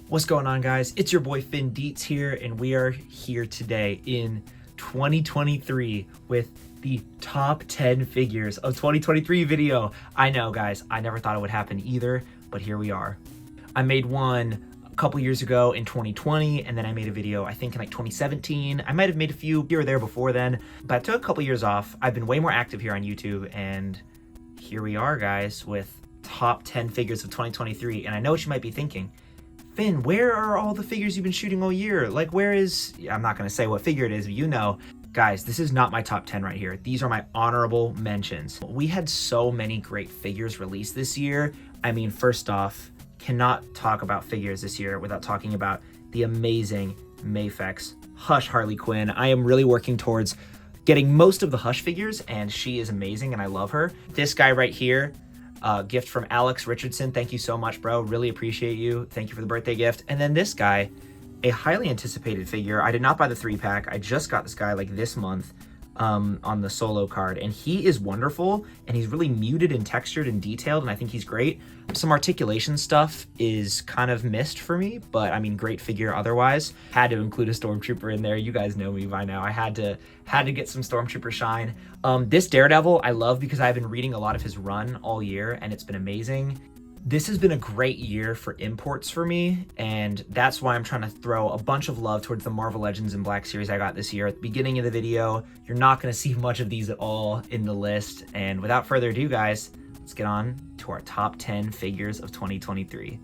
What's going on, guys? It's your boy Finn Dietz here, and we are here today in 2023 with the top 10 figures of 2023 video. I know, guys, I never thought it would happen either, but here we are. I made one a couple years ago in 2020, and then I made a video, I think in like 2017. I might have made a few here or there before then, but I took a couple years off. I've been way more active here on YouTube, and here we are, guys, with top 10 figures of 2023. And I know what you might be thinking. Finn, where are all the figures you've been shooting all year? Like, where is... I'm not going to say what figure it is, but you know. Guys, this is not my top 10 right here. These are my honorable mentions. We had so many great figures released this year. I mean, first off, cannot talk about figures this year without talking about the amazing Mafex Hush Harley Quinn. I am really working towards getting most of the Hush figures, and she is amazing, and I love her. This guy right here, gift from Alex Richardson. Thank you so much, bro. Really appreciate you. Thank you for the birthday gift. And then this guy, a highly anticipated figure. I did not buy the 3-pack. I just got this guy like this month on the solo card, and he is wonderful, and he's really muted and textured and detailed, and I think he's great. Some articulation stuff is kind of missed for me, but I mean, great figure otherwise. Had to include a Stormtrooper in there. You guys know me by now. I had to get some Stormtrooper shine. This Daredevil I love because I've been reading a lot of his run all year, and it's been amazing. This has been a great year for imports for me, and that's why I'm trying to throw a bunch of love towards the Marvel Legends in Black series I got this year. At the beginning of the video, you're not going to see much of these at all in the list, and without further ado, guys, let's get on to our top 10 figures of 2023.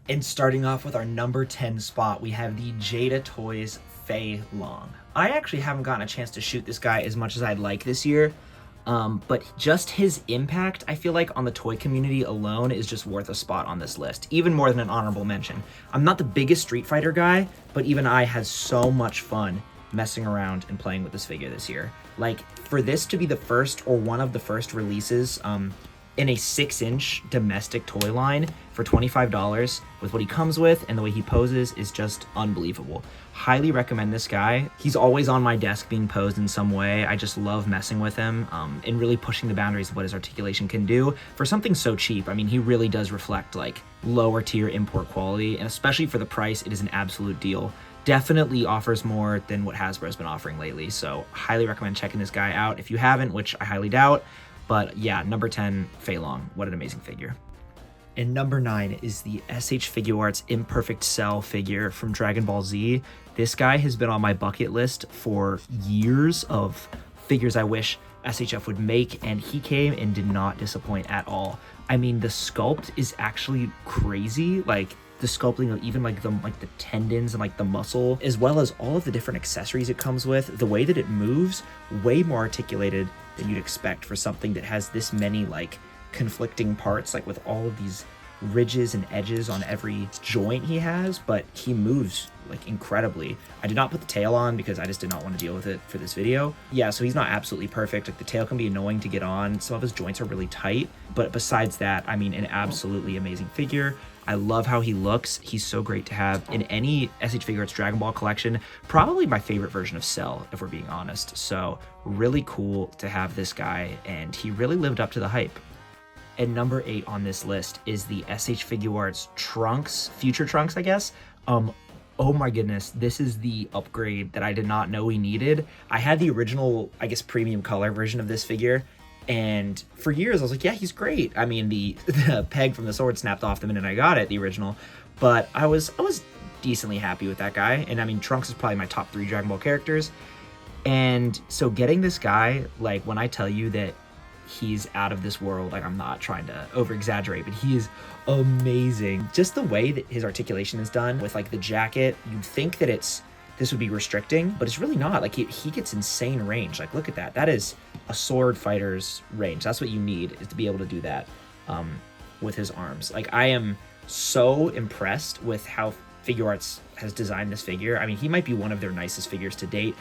And starting off with our number 10 spot, we have the Jada Toys Fei Long. I actually haven't gotten a chance to shoot this guy as much as I'd like this year. But just his impact, I feel like on the toy community alone is just worth a spot on this list, even more than an honorable mention. I'm not the biggest Street Fighter guy, but even I had so much fun messing around and playing with this figure this year. Like, for this to be the first or one of the first releases in a 6-inch domestic toy line for $25 with what he comes with and the way he poses is just unbelievable. Highly recommend this guy. He's always on my desk being posed in some way. I just love messing with him and really pushing the boundaries of what his articulation can do for something so cheap. I mean, he really does reflect like lower tier import quality, and especially for the price, it is an absolute deal. Definitely offers more than what Hasbro's been offering lately, so highly recommend checking this guy out if you haven't, which I highly doubt. But yeah, number 10, Fei Long. What an amazing figure. And number 9 is the SH Figuarts Imperfect Cell figure from Dragon Ball Z. This guy has been on my bucket list for years of figures I wish SHF would make, and he came and did not disappoint at all. I mean, the sculpt is actually crazy. Like, the sculpting of even like the tendons and like the muscle, as well as all of the different accessories it comes with, the way that it moves, way more articulated than you'd expect for something that has this many like conflicting parts, like with all of these ridges and edges on every joint he has, but he moves like incredibly. I did not put the tail on because I just did not want to deal with it for this video. Yeah, so he's not absolutely perfect. Like, the tail can be annoying to get on. Some of his joints are really tight, but besides that, I mean, an absolutely amazing figure. I love how he looks. He's so great to have in any SH Figuarts Dragon Ball collection. Probably my favorite version of Cell, if we're being honest. So really cool to have this guy, and he really lived up to the hype. And number 8 on this list is the SH Figuarts Trunks, Future Trunks, I guess. Oh my goodness, this is the upgrade that I did not know we needed. I had the original, I guess, premium color version of this figure, and for years I was like, yeah, he's great. I mean, the peg from the sword snapped off the minute I got it, the original, but I was decently happy with that guy. And I mean, Trunks is probably my top 3 Dragon Ball characters, and so getting this guy, like, when I tell you that he's out of this world, like, I'm not trying to over exaggerate, but he is amazing. Just the way that his articulation is done with like the jacket, you'd think that this would be restricting, but it's really not. Like, he gets insane range. Like, look at that. That is a sword fighter's range. That's what you need, is to be able to do that with his arms. Like, I am so impressed with how Figuarts has designed this figure. I mean, he might be one of their nicest figures to date.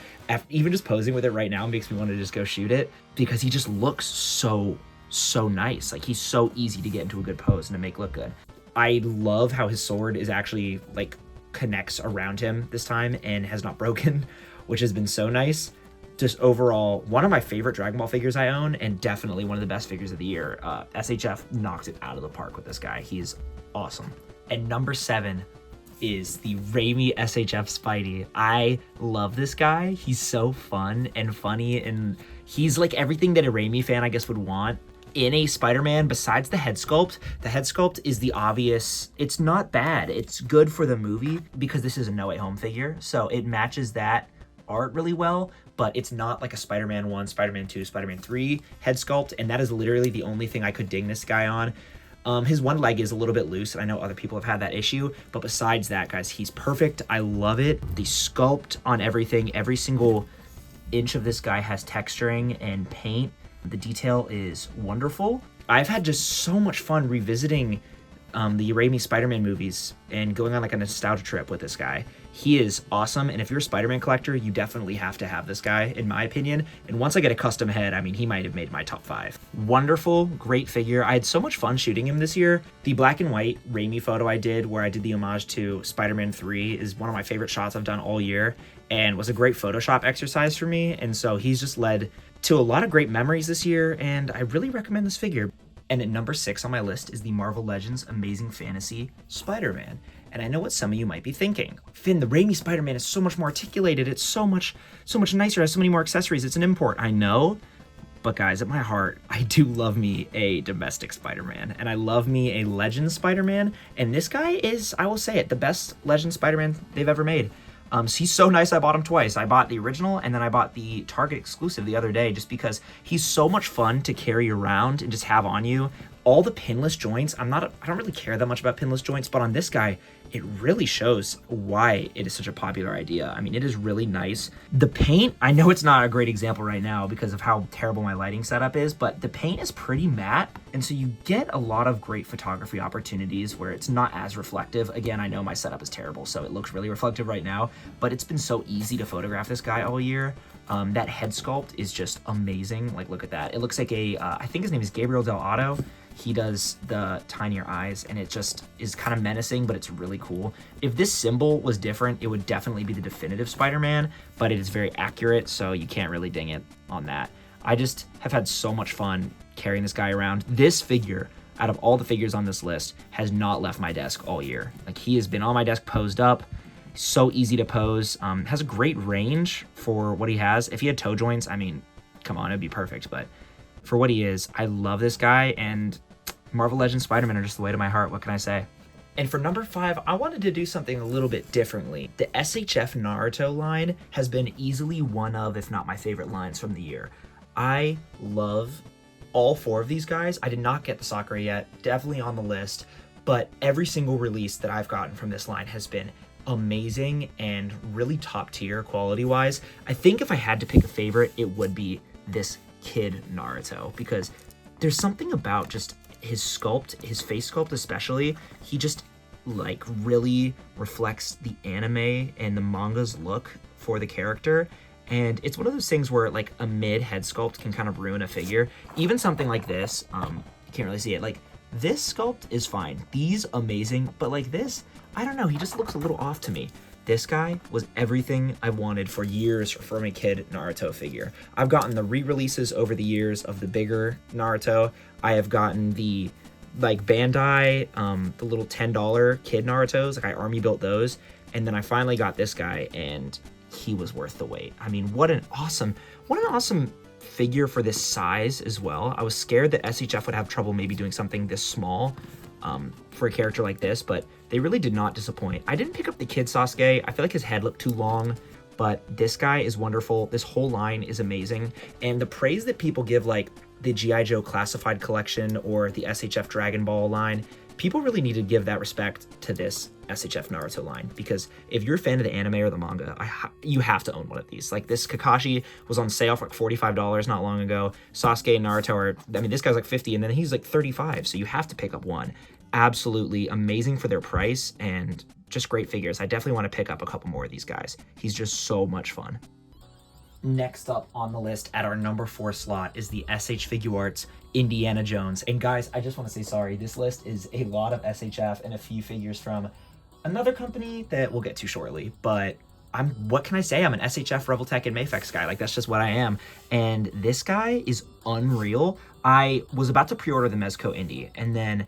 Even just posing with it right now makes me want to just go shoot it, because he just looks so nice. Like, he's so easy to get into a good pose and to make look good. I love how his sword is actually like connects around him this time and has not broken, which has been so nice. Just overall, one of my favorite Dragon Ball figures I own, and definitely one of the best figures of the year. SHF knocked it out of the park with this guy. He's awesome. And number 7 is the Raimi SHF Spidey. I love this guy. He's so fun and funny, and he's like everything that a Raimi fan, I guess, would want in a Spider-Man besides the head sculpt. The head sculpt is the obvious, it's not bad. It's good for the movie because this is a No Way Home figure, so it matches that art really well, but it's not like a Spider-Man 1, Spider-Man 2, Spider-Man 3 head sculpt, and that is literally the only thing I could ding this guy on. His one leg is a little bit loose, and I know other people have had that issue, but besides that, guys, he's perfect. I love it. The sculpt on everything, every single inch of this guy has texturing and paint. The detail is wonderful. I've had just so much fun revisiting the Raimi Spider-Man movies and going on like a nostalgia trip with this guy. He is awesome, and if you're a Spider-Man collector, you definitely have to have this guy, in my opinion. And once I get a custom head, I mean, he might have made my top 5. Wonderful, great figure. I had so much fun shooting him this year. The black and white Raimi photo I did, where I did the homage to Spider-Man 3, is one of my favorite shots I've done all year, and was a great Photoshop exercise for me. And so he's just led to a lot of great memories this year, and I really recommend this figure. And at number 6 on my list is the Marvel Legends Amazing Fantasy Spider-Man. And I know what some of you might be thinking. Finn, the Raimi Spider-Man is so much more articulated. It's so much nicer. It has so many more accessories. It's an import. I know. But guys, at my heart, I do love me a domestic Spider-Man. And I love me a Legends Spider-Man. And this guy is, I will say it, the best Legends Spider-Man they've ever made. He's so nice, I bought him twice. I bought the original, and then I bought the Target exclusive the other day, just because he's so much fun to carry around and just have on you. All the pinless joints, I don't really care that much about pinless joints, but on this guy, it really shows why it is such a popular idea. I mean, it is really nice. The paint, I know it's not a great example right now because of how terrible my lighting setup is, but the paint is pretty matte, and so you get a lot of great photography opportunities where it's not as reflective. Again, I know my setup is terrible, so it looks really reflective right now, but it's been so easy to photograph this guy all year. That head sculpt is just amazing. Like, look at that. It looks like I think his name is Gabriel Del Otto. He does the tinier eyes, and it just is kind of menacing, but it's really cool. If this symbol was different, it would definitely be the definitive Spider-Man, but it is very accurate, so you can't really ding it on that. I just have had so much fun carrying this guy around. This figure, out of all the figures on this list, has not left my desk all year. Like, he has been on my desk posed up. So easy to pose. Has a great range for what he has. If he had toe joints, I mean, come on, it'd be perfect, but for what he is, I love this guy, and Marvel Legends Spider-Man are just the way to my heart. What can I say? And for number 5, I wanted to do something a little bit differently. The SHF Naruto line has been easily one of, if not my favorite lines from the year. I love all 4 of these guys. I did not get the Sakura yet, definitely on the list, but every single release that I've gotten from this line has been amazing and really top tier quality wise. I think if I had to pick a favorite, it would be this kid Naruto, because there's something about just his sculpt, his face sculpt especially, he just like really reflects the anime and the manga's look for the character. And it's one of those things where like a mid head sculpt can kind of ruin a figure. Even something like this, you can't really see it. Like, this sculpt is fine. These amazing, but like this, I don't know, he just looks a little off to me. This guy was everything I wanted for years from a kid Naruto figure. I've gotten the re-releases over the years of the bigger Naruto. I have gotten the like Bandai, the little $10 kid Narutos. Like, I army built those. And then I finally got this guy, and he was worth the wait. I mean, what an awesome figure for this size as well. I was scared that SHF would have trouble maybe doing something this small for a character like this, but they really did not disappoint. I didn't pick up the kid Sasuke. I feel like his head looked too long, but this guy is wonderful. This whole line is amazing. And the praise that people give like the G.I. Joe Classified Collection or the SHF Dragon Ball line, people really need to give that respect to this SHF Naruto line, because if you're a fan of the anime or the manga, you have to own one of these. Like, this Kakashi was on sale for like $45 not long ago. Sasuke and Naruto are, I mean, this guy's like 50 and then he's like 35, so you have to pick up one. Absolutely amazing for their price and just great figures. I definitely want to pick up a couple more of these guys. He's just so much fun. Next up on the list at our number 4 slot is the SH Figuarts Indiana Jones. And guys, I just want to say sorry. This list is a lot of SHF and a few figures from another company that we'll get to shortly. But what can I say? I'm an SHF, Revoltech, and Mafex guy. Like, that's just what I am. And this guy is unreal. I was about to pre-order the Mezco Indy, and then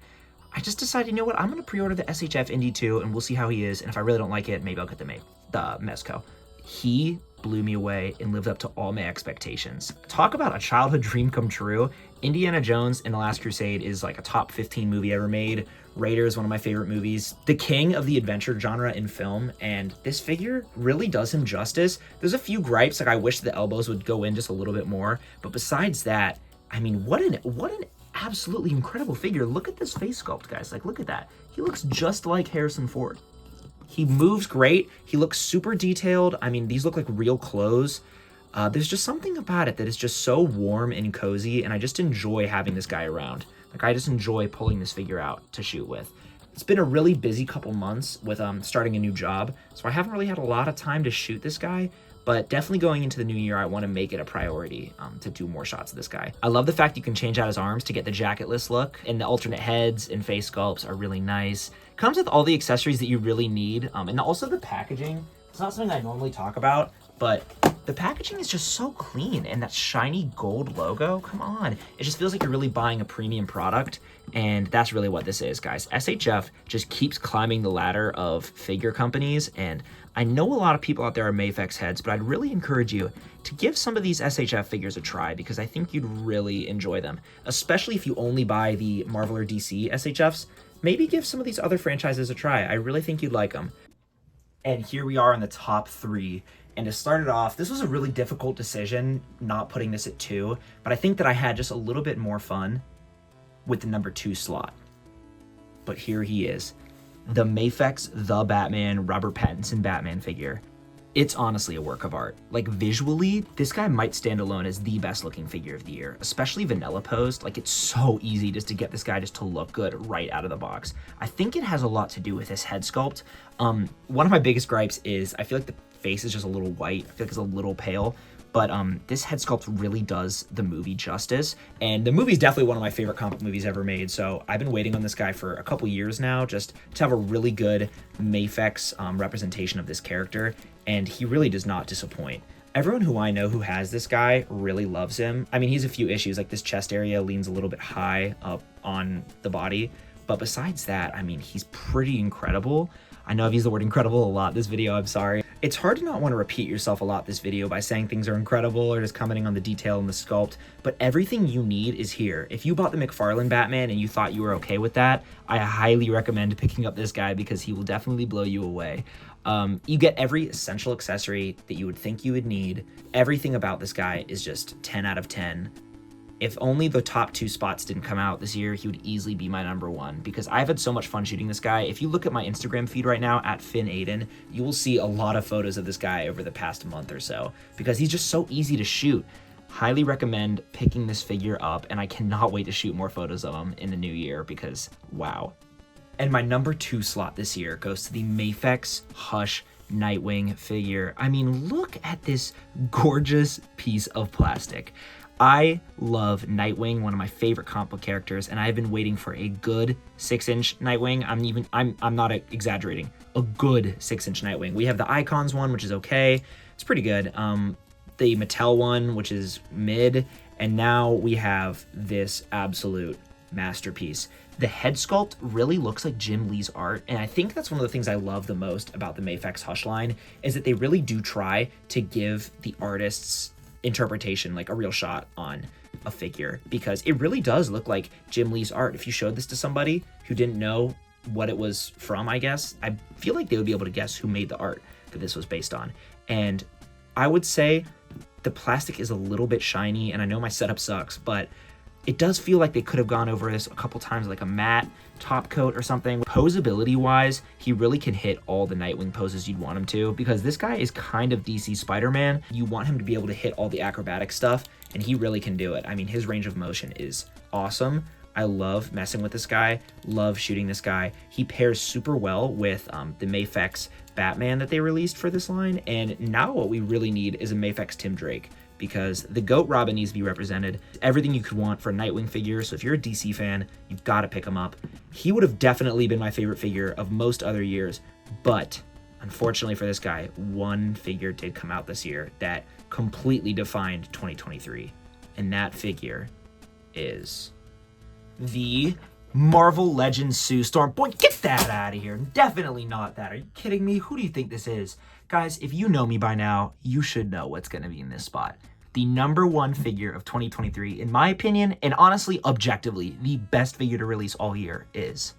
I just decided, you know what, I'm going to pre-order the SHF Indy 2, and we'll see how he is, and if I really don't like it, maybe I'll get the Mezco. He blew me away and lived up to all my expectations. Talk about a childhood dream come true. Indiana Jones and the Last Crusade is like a top 15 movie ever made. Raiders, one of my favorite movies. The king of the adventure genre in film, and this figure really does him justice. There's a few gripes, like I wish the elbows would go in just a little bit more, but besides that, I mean, what an absolutely incredible figure. Look at this face sculpt, guys. Like, look at that. He looks just like Harrison Ford. He moves great. He looks super detailed. I mean, these look like real clothes. There's just something about it that is just so warm and cozy, and I just enjoy having this guy around. Like, I just enjoy pulling this figure out to shoot with. It's been a really busy couple months with starting a new job, so I haven't really had a lot of time to shoot this guy, but definitely going into the new year, I want to make it a priority to do more shots of this guy. I love the fact you can change out his arms to get the jacketless look, and the alternate heads and face sculpts are really nice. Comes with all the accessories that you really need, and also the packaging. It's not something I normally talk about, but the packaging is just so clean, and that shiny gold logo, come on. It just feels like you're really buying a premium product, and that's really what this is, guys. SHF just keeps climbing the ladder of figure companies, and I know a lot of people out there are Mafex heads, but I'd really encourage you to give some of these SHF figures a try, because I think you'd really enjoy them, especially if you only buy the Marvel or DC SHFs. Maybe give some of these other franchises a try. I really think you'd like them. And here we are in the top 3. And to start it off, this was a really difficult decision, not putting this at 2, but I think that I had just a little bit more fun with the number 2 slot. But here he is, the Mafex The Batman Robert Pattinson Batman figure. It's honestly a work of art. Like, visually, this guy might stand alone as the best looking figure of the year, especially vanilla posed. Like, it's so easy just to get this guy just to look good right out of the box. I think it has a lot to do with his head sculpt. One of my biggest gripes is I feel like the face is just a little white. I feel like it's a little pale, but this head sculpt really does the movie justice, and the movie's definitely one of my favorite comic movies ever made, so I've been waiting on this guy for a couple years now just to have a really good Mafex representation of this character, and he really does not disappoint. Everyone who I know who has this guy really loves him. I mean, he's a few issues, like this chest area leans a little bit high up on the body, but besides that, I mean, he's pretty incredible. I know I've used the word incredible a lot this video, I'm sorry. It's hard to not want to repeat yourself a lot this video by saying things are incredible or just commenting on the detail and the sculpt, but everything you need is here. If you bought the McFarlane Batman and you thought you were okay with that, I highly recommend picking up this guy because he will definitely blow you away. You get every essential accessory that you would think you would need. Everything about this guy is just 10 out of 10. If only the top 2 spots didn't come out this year, he would easily be my number 1 because I've had so much fun shooting this guy. If you look at my Instagram feed right now at FinnAiden, you will see a lot of photos of this guy over the past month or so because he's just so easy to shoot. Highly recommend picking this figure up, and I cannot wait to shoot more photos of him in the new year because wow. And my number 2 slot this year goes to the Mafex Hush Nightwing figure. I mean, look at this gorgeous piece of plastic. I love Nightwing, one of my favorite comic book characters, and I've been waiting for a good 6-inch Nightwing. I'm not exaggerating. A good 6-inch Nightwing. We have the Icons one, which is okay. It's pretty good. The Mattel one, which is mid, and now we have this absolute masterpiece. The head sculpt really looks like Jim Lee's art, and I think that's one of the things I love the most about the Mafex Hush line is that they really do try to give the artists interpretation, like a real shot on a figure, because it really does look like Jim Lee's art. If you showed this to somebody who didn't know what it was from, I guess, I feel like they would be able to guess who made the art that this was based on. And I would say the plastic is a little bit shiny, and I know my setup sucks, but it does feel like they could have gone over this a couple times, like a matte top coat or something. Posability wise, he really can hit all the Nightwing poses you'd want him to, because this guy is kind of DC Spider-Man. You want him to be able to hit all the acrobatic stuff, and he really can do it. I mean, his range of motion is awesome. I love messing with this guy, love shooting this guy. He pairs super well with the Mafex Batman that they released for this line, and now what we really need is a Mafex Tim Drake, because the GOAT Robin needs to be represented. Everything you could want for a Nightwing figure, so if you're a DC fan, you've got to pick him up. He would have definitely been my favorite figure of most other years, but unfortunately for this guy, one figure did come out this year that completely defined 2023, and that figure is the Marvel Legends Sue Storm. Boy, get that out of here. Definitely not that. Are you kidding me? Who do you think this is? Guys, if you know me by now, you should know what's going to be in this spot. The #1 figure of 2023, in my opinion, and honestly, objectively, the best figure to release all year is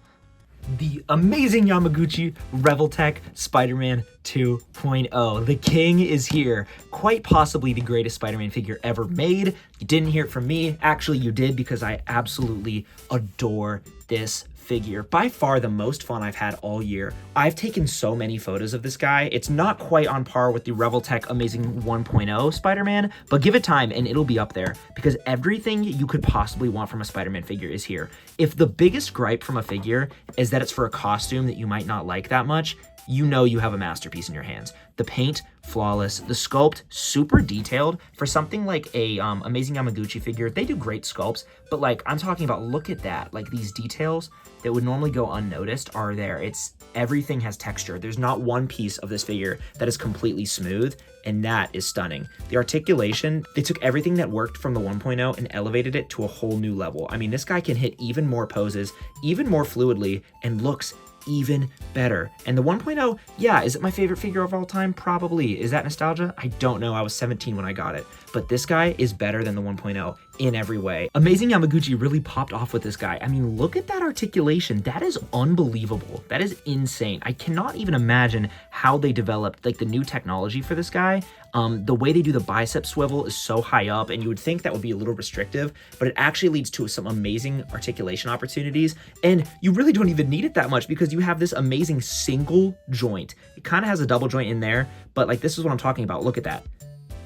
the amazing Yamaguchi Reveltech Spider-Man 2.0. The king is here. Quite possibly the greatest Spider-Man figure ever made. You didn't hear it from me. Actually, you did, because I absolutely adore this figure. By far the most fun I've had all year. I've taken so many photos of this guy. It's not quite on par with the Reveltech Amazing 1.0 Spider-Man, but give it time and it'll be up there, because everything you could possibly want from a Spider-Man figure is here. If the biggest gripe from a figure is that it's for a costume that you might not like that much, you know you have a masterpiece in your hands. The paint, flawless. The sculpt, super detailed. For something like a Amazing Yamaguchi figure, they do great sculpts, but like, I'm talking about, look at that. Like, these details that would normally go unnoticed are there. Everything has texture. There's not one piece of this figure that is completely smooth, and that is stunning. The articulation, they took everything that worked from the 1.0 and elevated it to a whole new level. I mean, this guy can hit even more poses, even more fluidly, and looks even better. And the 1.0, yeah, is it my favorite figure of all time? Probably. Is that nostalgia? I don't know. I was 17 when I got it. But this guy is better than the 1.0 in every way. Amazing Yamaguchi really popped off with this guy. I mean, look at that articulation. That is unbelievable. That is insane. I cannot even imagine how they developed like the new technology for this guy. The way they do the bicep swivel is so high up, and you would think that would be a little restrictive, but it actually leads to some amazing articulation opportunities. And you really don't even need it that much, because you have this amazing single joint. It kind of has a double joint in there, but like, this is what I'm talking about. Look at that.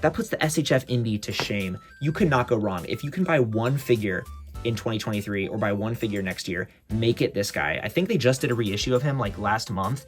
That puts the SHF Indie to shame. You could not go wrong. If you can buy one figure in 2023 or buy one figure next year, make it this guy. I think they just did a reissue of him like last month.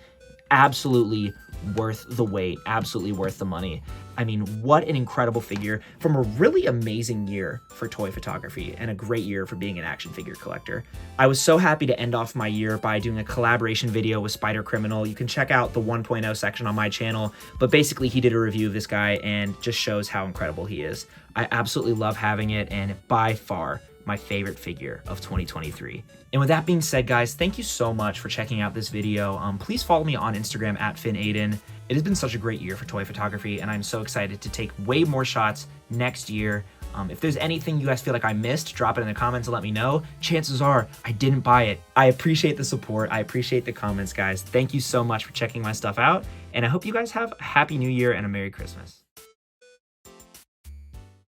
Absolutely worth the wait, absolutely worth the money. I mean, what an incredible figure from a really amazing year for toy photography and a great year for being an action figure collector. I was so happy to end off my year by doing a collaboration video with Spider Criminal. You can check out the 1.0 section on my channel, but basically he did a review of this guy and just shows how incredible he is. I absolutely love having it, and by far my favorite figure of 2023. And with that being said, guys, thank you so much for checking out this video. Please follow me on Instagram at FinnAiden. It has been such a great year for toy photography, and I'm so excited to take way more shots next year. If there's anything you guys feel like I missed, drop it in the comments and let me know. Chances are I didn't buy it. I appreciate the support. I appreciate the comments, guys. Thank you so much for checking my stuff out, and I hope you guys have a happy new year and a Merry Christmas.